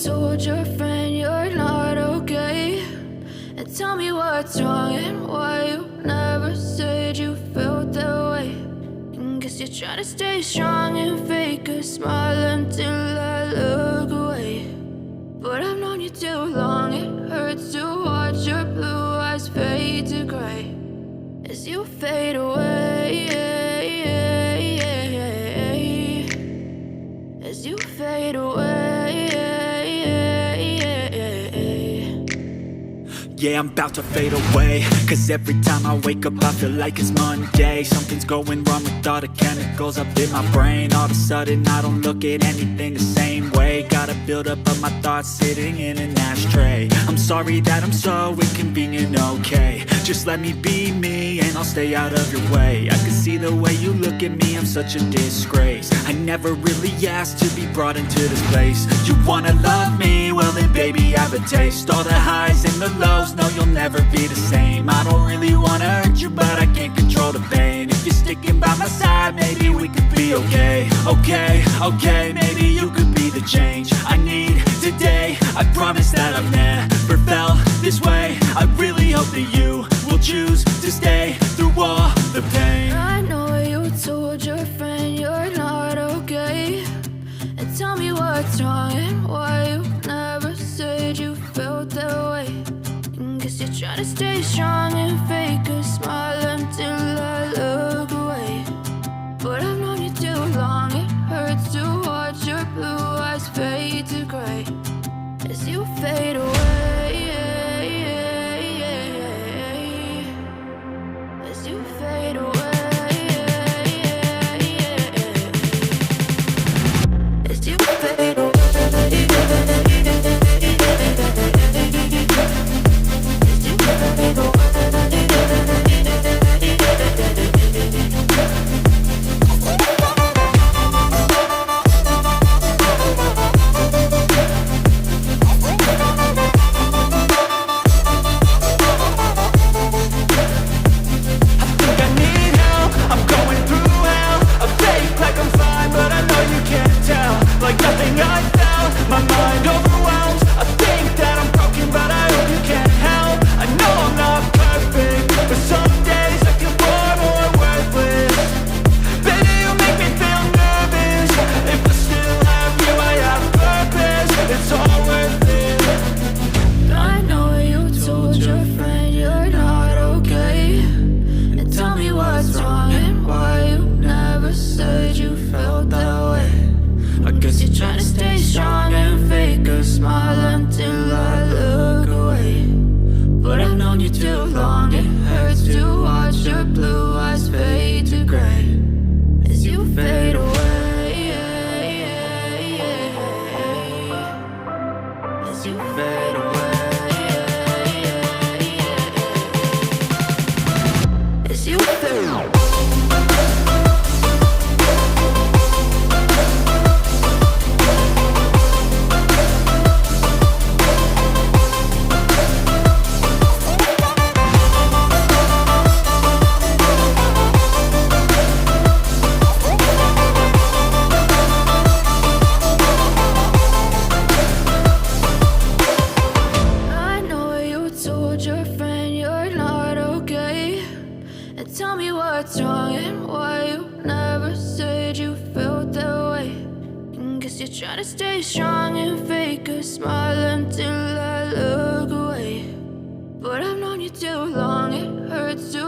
told your friend you're not okay? And tell me what's wrong and why you never said you felt that way. And guess you're trying to stay strong and fake a smile until I look away. But I've known you too long, it hurts to watch your blue eyes fade to gray as you fade away, as you fade away. Yeah, I'm about to fade away, cause every time I wake up I feel like it's Monday. Something's going wrong with all the chemicals up in my brain. All of a sudden I don't look at anything the same way. Got a buildup of my thoughts sitting in an ashtray. I'm sorry that I'm so inconvenient, okay? Just let me be me and I'll stay out of your way. I can see the way you look at me, I'm such a disgrace. I never really asked to be brought into this place. You wanna love me? Well then baby I have a taste. All the highs and the lows, no you'll never be the same. I don't really wanna hurt you but I can't control the pain. If you're sticking by my side maybe we could be okay. Okay, maybe you could be the change I need today. I promise that I've never felt this way. I really hope that you will choose to stay through all the pain. I know you told your friend you're not okay. And tell me what's wrong and why you never said you felt that way. And guess you're trying to stay strong and fake a smile until I look away. But I've known you too long, it hurts to watch your blue eyes fade to gray as you fade away, as you fade away, as you fade away. But I've known you too long, it hurts to